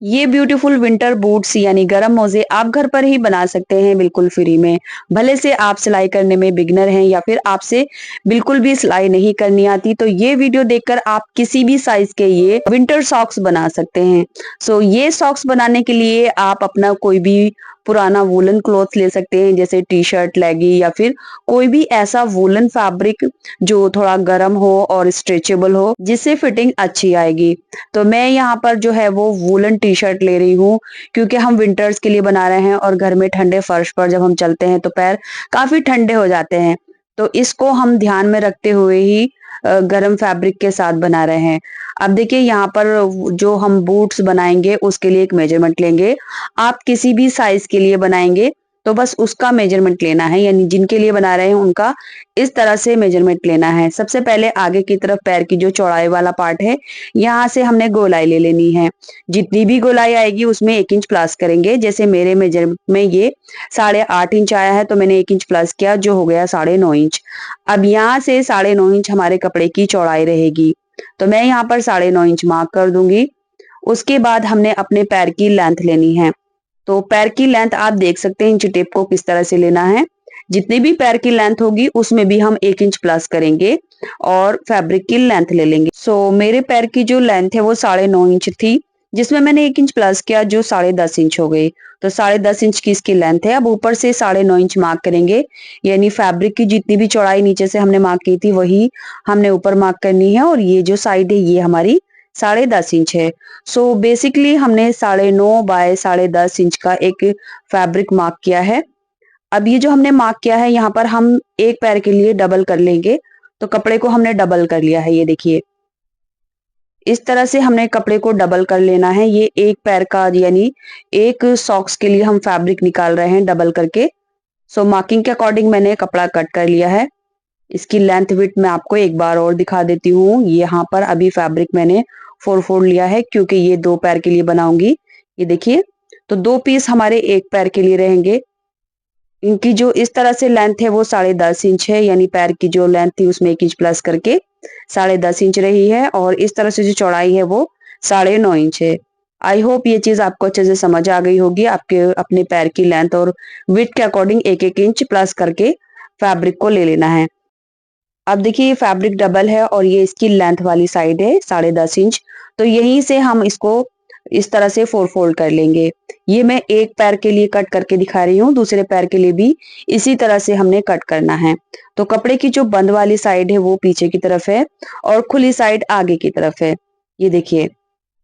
ये beautiful winter boots यानी गर्म मोजे आप घर पर ही बना सकते हैं बिल्कुल फ्री में। भले से आप सिलाई करने में बिगनर हैं या फिर आपसे बिल्कुल भी सिलाई नहीं करनी आती, तो ये वीडियो देखकर आप किसी भी साइज के ये विंटर सॉक्स बना सकते हैं। ये सॉक्स बनाने के लिए आप अपना कोई भी पुराना वूलन क्लॉथ ले सकते हैं, जैसे टी शर्ट, लेगी या फिर कोई भी ऐसा वूलन फैब्रिक जो थोड़ा गर्म हो और स्ट्रेचेबल हो, जिससे फिटिंग अच्छी आएगी। तो मैं यहाँ पर जो है वो वूलन टी शर्ट ले रही हूँ, क्योंकि हम विंटर्स के लिए बना रहे हैं और घर में ठंडे फर्श पर जब हम चलते हैं तो पैर काफी ठंडे हो जाते हैं। तो इसको हम ध्यान में रखते हुए ही गर्म फैब्रिक के साथ बना रहे हैं। अब देखिए यहाँ पर जो हम बूट्स बनाएंगे उसके लिए एक मेजरमेंट लेंगे। आप किसी भी साइज के लिए बनाएंगे तो बस उसका मेजरमेंट लेना है, यानी जिनके लिए बना रहे हैं उनका इस तरह से मेजरमेंट लेना है। सबसे पहले आगे की तरफ पैर की जो चौड़ाई वाला पार्ट है, यहाँ से हमने गोलाई ले लेनी है। जितनी भी गोलाई आएगी उसमें 1 इंच प्लस करेंगे। जैसे मेरे मेजरमेंट में ये 8.5 इंच आया है, तो मैंने 1 इंच प्लस किया, जो हो गया 9.5 इंच। अब यहाँ से 9.5 इंच हमारे कपड़े की चौड़ाई रहेगी, तो मैं यहाँ पर 9.5 इंच मार्क कर दूंगी। उसके बाद हमने अपने पैर की लेंथ लेनी है। तो पैर की लेंथ आप देख सकते हैं इंची टेप को किस तरह से लेना है। जितनी भी पैर की लेंथ होगी उसमें भी हम 1 इंच प्लस करेंगे और फैब्रिक की लेंथ ले लेंगे। मेरे पैर की जो लेंथ है वो 9.5 इंच थी, जिसमें मैंने 1 इंच प्लस किया, जो 10.5 इंच हो गई। तो 10.5 इंच की इसकी लेंथ है। अब ऊपर से 9.5 इंच मार्क करेंगे, यानी फैब्रिक की जितनी भी चौड़ाई नीचे से हमने मार्क की थी वही हमने ऊपर मार्क करनी है। और ये जो साइड है ये हमारी 10.5 इंच है। बेसिकली हमने 9.5 बाय 10.5 इंच का एक फैब्रिक मार्क किया है। अब ये जो हमने मार्क किया है यहाँ पर हम एक पैर के लिए डबल कर लेंगे। तो कपड़े को हमने डबल कर लिया है, ये देखिए इस तरह से हमने कपड़े को डबल कर लेना है। ये एक पैर का यानी एक सॉक्स के लिए हम फैब्रिक निकाल रहे हैं डबल करके। मार्किंग के अकॉर्डिंग मैंने कपड़ा कट कर लिया है। इसकी लेंथ विड्थ मैं आपको एक बार और दिखा देती हूँ। यहाँ पर अभी फैब्रिक मैंने 4 फोल्ड लिया है, क्योंकि ये 2 पैर के लिए बनाऊंगी। ये देखिए, तो 2 पीस हमारे एक पैर के लिए रहेंगे। इनकी जो इस तरह से लेंथ है वो 10.5 इंच है, यानी पैर की जो लेंथ थी उसमें 1 इंच प्लस करके 10.5 इंच रही है। और इस तरह से जो चौड़ाई है वो 9.5 इंच है। आई होप ये चीज आपको अच्छे से समझ आ गई होगी। आपके अपने पैर की लेंथ और विड्थ के अकॉर्डिंग 1-1 इंच प्लस करके फैब्रिक को ले लेना है। अब देखिए ये फैब्रिक डबल है और ये इसकी लेंथ वाली साइड है 10.5 इंच। तो यहीं से हम इसको इस तरह से 4 फोल्ड कर लेंगे। ये मैं एक पैर के लिए कट करके दिखा रही हूँ, दूसरे पैर के लिए भी इसी तरह से हमने कट करना है। तो कपड़े की जो बंद वाली साइड है वो पीछे की तरफ है और खुली साइड आगे की तरफ है। ये देखिए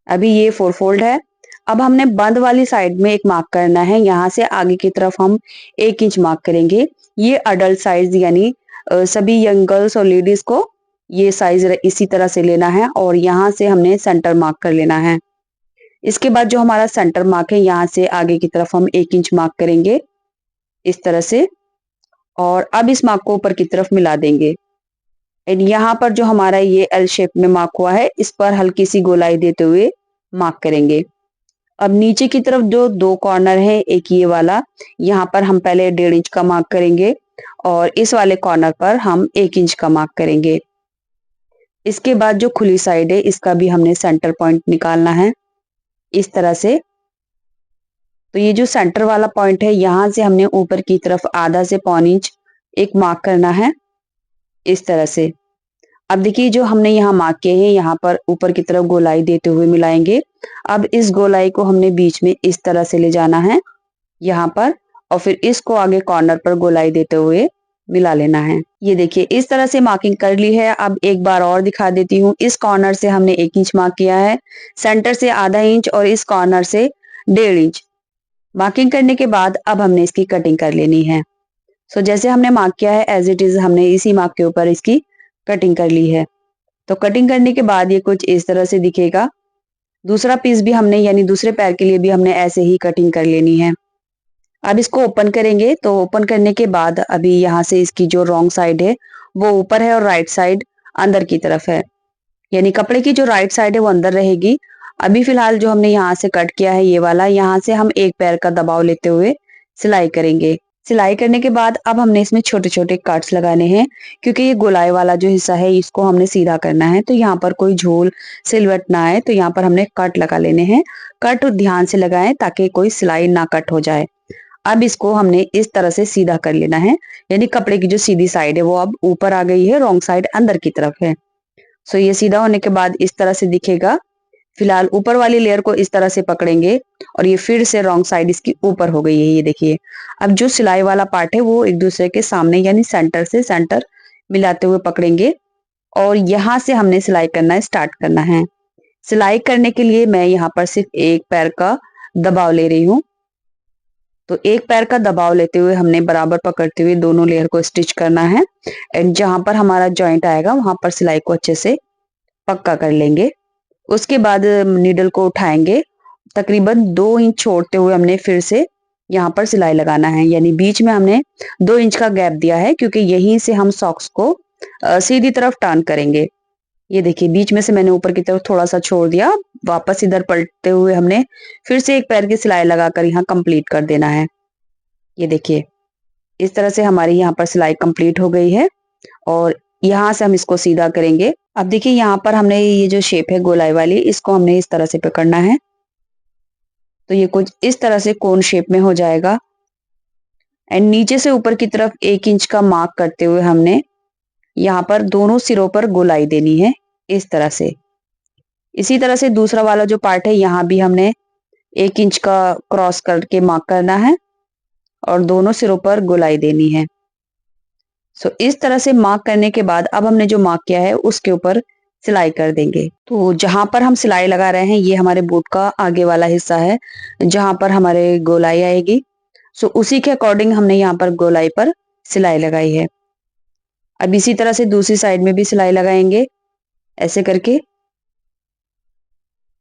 अभी ये 4 फोल्ड है। अब हमने बंद वाली साइड में एक मार्क करना है। यहाँ से आगे की तरफ हम 1 इंच मार्क करेंगे। ये अडल्ट साइज यानी सभी यंग गर्ल्स और लेडीज को ये साइज इसी तरह से लेना है और यहाँ से हमने सेंटर मार्क कर लेना है। इसके बाद जो हमारा सेंटर मार्क है यहाँ से आगे की तरफ हम 1 इंच मार्क करेंगे इस तरह से, और अब इस मार्क को ऊपर की तरफ मिला देंगे। एंड यहाँ पर जो हमारा ये एल शेप में मार्क हुआ है इस पर हल्की सी गोलाई देते हुए मार्क करेंगे। अब नीचे की तरफ जो 2 कॉर्नर है, एक ये वाला, यहाँ पर हम पहले 1.5 इंच का मार्क करेंगे और इस वाले कॉर्नर पर हम 1 इंच का मार्क करेंगे। इसके बाद जो खुली साइड है इसका भी हमने सेंटर पॉइंट निकालना है इस तरह से। तो ये जो सेंटर वाला पॉइंट है यहाँ से हमने ऊपर की तरफ आधा से 1.25 इंच एक मार्क करना है इस तरह से। अब देखिए जो हमने यहाँ मार्क किए हैं यहाँ पर ऊपर की तरफ गोलाई देते हुए मिलाएंगे। अब इस गोलाई को हमने बीच में इस तरह से ले जाना है यहाँ पर, और फिर इसको आगे कॉर्नर पर गोलाई देते हुए मिला लेना है। ये देखिए इस तरह से मार्किंग कर ली है। अब एक बार और दिखा देती हूँ। इस कॉर्नर से हमने 1 इंच मार्क किया है, सेंटर से आधा इंच और इस कॉर्नर से 1.5 इंच मार्किंग करने के बाद अब हमने इसकी कटिंग कर लेनी है। जैसे हमने मार्क किया है एज इट इज हमने इसी मार्क के ऊपर इसकी कटिंग कर ली है। तो कटिंग करने के बाद ये कुछ इस तरह से दिखेगा। दूसरा पीस भी हमने यानी दूसरे पैर के लिए भी हमने ऐसे ही कटिंग कर लेनी है। अब इसको ओपन करेंगे। तो ओपन करने के बाद अभी यहाँ से इसकी जो रॉन्ग साइड है वो ऊपर है और राइट साइड अंदर की तरफ है, यानी कपड़े की जो राइट साइड है वो अंदर रहेगी। अभी फिलहाल जो हमने यहाँ से कट किया है ये वाला, यहाँ से हम एक पैर का दबाव लेते हुए सिलाई करेंगे। सिलाई करने के बाद अब हमने इसमें छोटे छोटे कट्स लगाने हैं, क्योंकि ये गोलाई वाला जो हिस्सा है इसको हमने सीधा करना है। तो यहाँ पर कोई झोल सिलवट ना आए, तो यहाँ पर हमने कट लगा लेने हैं। कट ध्यान से लगाएं ताकि कोई सिलाई ना कट हो जाए। अब इसको हमने इस तरह से सीधा कर लेना है, यानी कपड़े की जो सीधी साइड है वो अब ऊपर आ गई है, रॉन्ग साइड अंदर की तरफ है। सो ये सीधा होने के बाद इस तरह से दिखेगा। फिलहाल ऊपर वाली लेयर को इस तरह से पकड़ेंगे और ये फिर से रॉन्ग साइड इसकी ऊपर हो गई है, ये देखिए। अब जो सिलाई वाला पार्ट है वो एक दूसरे के सामने यानी सेंटर से सेंटर मिलाते हुए पकड़ेंगे और यहाँ से हमने सिलाई करना स्टार्ट करना है। सिलाई करने के लिए मैं यहाँ पर सिर्फ एक पैर का दबाव ले रही हूँ। तो एक पैर का दबाव लेते हुए हमने बराबर पकड़ते हुए दोनों लेयर को स्टिच करना है एंड जहां पर हमारा जॉइंट आएगा वहां पर सिलाई को अच्छे से पक्का कर लेंगे। उसके बाद नीडल को उठाएंगे, तकरीबन 2 इंच छोड़ते हुए हमने फिर से यहाँ पर सिलाई लगाना है, यानी बीच में हमने 2 इंच का गैप दिया है क्योंकि यहीं से हम सॉक्स को सीधी तरफ टर्न करेंगे। ये देखिए बीच में से मैंने ऊपर की तरफ थोड़ा सा छोड़ दिया, वापस इधर पलटते हुए हमने फिर से एक पैर की सिलाई लगाकर यहाँ कंप्लीट कर देना है। ये देखिए इस तरह से हमारी यहाँ पर सिलाई कंप्लीट हो गई है और यहाँ से हम इसको सीधा करेंगे। अब देखिए यहाँ पर हमने ये जो शेप है गोलाई वाली, इसको हमने इस तरह से पकड़ना है। तो ये कुछ इस तरह से कोन शेप में हो जाएगा एंड नीचे से ऊपर की तरफ 1 इंच का मार्क करते हुए हमने यहाँ पर दोनों सिरों पर गोलाई देनी है इस तरह से। इसी तरह से दूसरा वाला जो पार्ट है यहाँ भी हमने 1 इंच का क्रॉस करके मार्क करना है और दोनों सिरों पर गोलाई देनी है। सो इस तरह से मार्क करने के बाद अब हमने जो मार्क किया है उसके ऊपर सिलाई कर देंगे। तो जहां पर हम सिलाई लगा रहे हैं ये हमारे बूट का आगे वाला हिस्सा है जहां पर हमारे गोलाई आएगी। सो उसी के अकॉर्डिंग हमने यहाँ पर गोलाई पर सिलाई लगाई है। अब इसी तरह से दूसरी साइड में भी सिलाई लगाएंगे ऐसे करके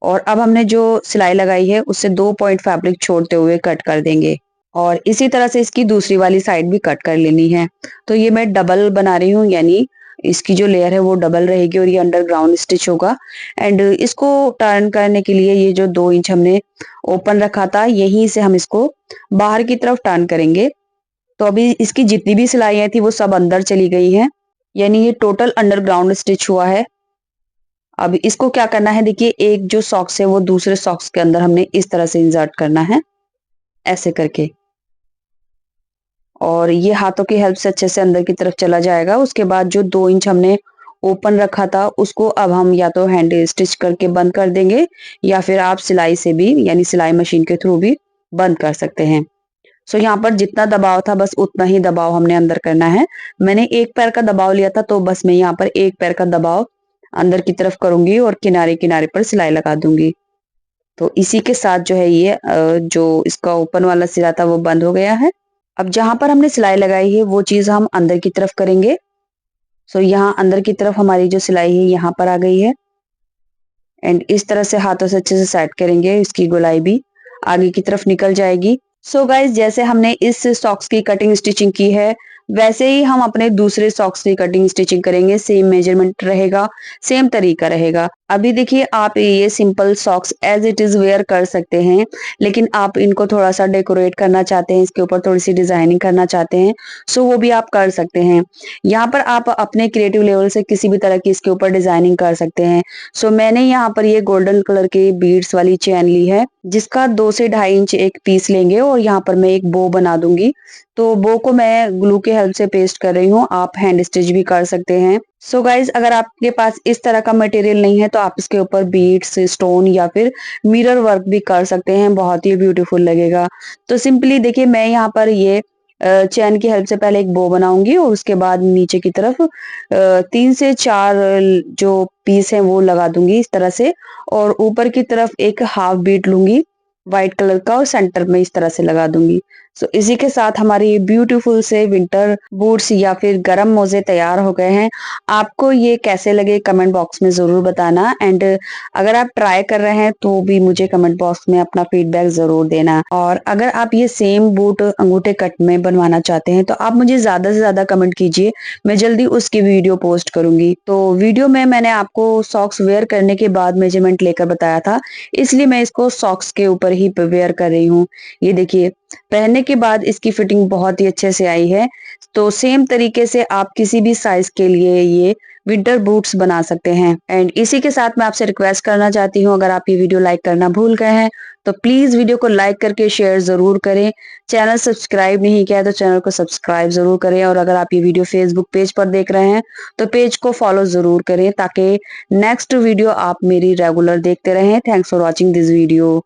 और अब हमने जो सिलाई लगाई है उससे 2 पॉइंट फैब्रिक छोड़ते हुए कट कर देंगे और इसी तरह से इसकी दूसरी वाली साइड भी कट कर लेनी है। तो ये मैं डबल बना रही हूँ, यानी इसकी जो लेयर है वो डबल रहेगी और ये अंडरग्राउंड स्टिच होगा। एंड इसको टर्न करने के लिए ये जो 2 इंच हमने ओपन रखा था यहीं से हम इसको बाहर की तरफ टर्न करेंगे। तो अभी इसकी जितनी भी सिलाइयां थी वो सब अंदर चली गई हैं, यानी ये टोटल अंडरग्राउंड स्टिच हुआ है। अब इसको क्या करना है, देखिए एक जो सॉक्स है वो दूसरे सॉक्स के अंदर हमने इस तरह से इंसर्ट करना है ऐसे करके और ये हाथों की हेल्प से अच्छे से अंदर की तरफ चला जाएगा। उसके बाद जो 2 इंच हमने ओपन रखा था उसको अब हम या तो हैंड स्टिच करके बंद कर देंगे या फिर आप सिलाई से भी यानी सिलाई मशीन के थ्रू भी बंद कर सकते हैं। सो यहाँ पर जितना दबाव था बस उतना ही दबाव हमने अंदर करना है। मैंने एक पैर का दबाव लिया था तो बस मैं यहाँ पर एक पैर का दबाव अंदर की तरफ करूंगी और किनारे किनारे पर सिलाई लगा दूंगी। तो इसी के साथ जो है ये जो इसका ओपन वाला सिरा था वो बंद हो गया है। अब जहां पर हमने सिलाई लगाई है वो चीज हम अंदर की तरफ करेंगे। सो यहाँ अंदर की तरफ हमारी जो सिलाई है यहाँ पर आ गई है एंड इस तरह से हाथों से अच्छे से सेट करेंगे, इसकी गोलाई भी आगे की तरफ निकल जाएगी। सो गाइज जैसे हमने इस सॉक्स की कटिंग स्टिचिंग की है वैसे ही हम अपने दूसरे सॉक्स की कटिंग स्टिचिंग करेंगे। सेम मेजरमेंट रहेगा, सेम तरीका रहेगा। अभी देखिए आप ये simple socks as it is wear कर सकते हैं, लेकिन आप इनको थोड़ा सा डेकोरेट करना चाहते हैं, इसके ऊपर थोड़ी सी डिजाइनिंग करना चाहते हैं, सो वो भी आप कर सकते हैं। यहाँ पर आप अपने क्रिएटिव लेवल से किसी भी तरह की इसके ऊपर डिजाइनिंग कर सकते हैं। सो मैंने यहाँ पर ये गोल्डन कलर के बीड्स वाली चेन ली है जिसका 2 से 2.5 इंच एक पीस लेंगे और यहाँ पर मैं एक बो बना दूंगी। तो बो को मैं ग्लू के हेल्प से पेस्ट कर रही हूँ, आप हैंड स्टिच भी कर सकते हैं। सो गाइज अगर आपके पास इस तरह का मटेरियल नहीं है तो आप इसके ऊपर बीड्स, स्टोन या फिर मिरर वर्क भी कर सकते हैं, बहुत ही ब्यूटीफुल लगेगा। तो सिंपली देखिए मैं यहाँ पर ये चैन की हेल्प से पहले एक बो बनाऊंगी और उसके बाद नीचे की तरफ 3 से 4 जो पीस है वो लगा दूंगी इस तरह से और ऊपर की तरफ एक हाफ बीट लूंगी व्हाइट कलर का और सेंटर में इस तरह से लगा दूंगी। सो इसी के साथ हमारी ब्यूटीफुल से विंटर बूट्स या फिर गर्म मोजे तैयार हो गए हैं। आपको ये कैसे लगे कमेंट बॉक्स में जरूर बताना एंड अगर आप ट्राई कर रहे हैं तो भी मुझे कमेंट बॉक्स में अपना फीडबैक जरूर देना। और अगर आप ये सेम बूट अंगूठे कट में बनवाना चाहते हैं तो आप मुझे ज्यादा से ज्यादा कमेंट कीजिए, मैं जल्दी उसकी वीडियो पोस्ट करूंगी। तो वीडियो में मैंने आपको सॉक्स वेयर करने के बाद मेजरमेंट लेकर बताया था, इसलिए मैं इसको सॉक्स के ऊपर ही वेयर कर रही हूँ। ये देखिए पहनने के बाद इसकी फिटिंग बहुत ही अच्छे से आई है। तो सेम तरीके से आप किसी भी साइज के लिए ये विंटर बूट्स बना सकते हैं। एंड इसी के साथ मैं आपसे रिक्वेस्ट करना चाहती हूँ, अगर आप ये वीडियो लाइक करना भूल गए हैं तो प्लीज वीडियो को लाइक करके शेयर जरूर करें। चैनल सब्सक्राइब नहीं किया है तो चैनल को सब्सक्राइब जरूर करें। और अगर आप ये वीडियो फेसबुक पेज पर देख रहे हैं तो पेज को फॉलो जरूर करें ताकि नेक्स्ट वीडियो आप मेरी रेगुलर देखते रहें। Thanks for watching this video.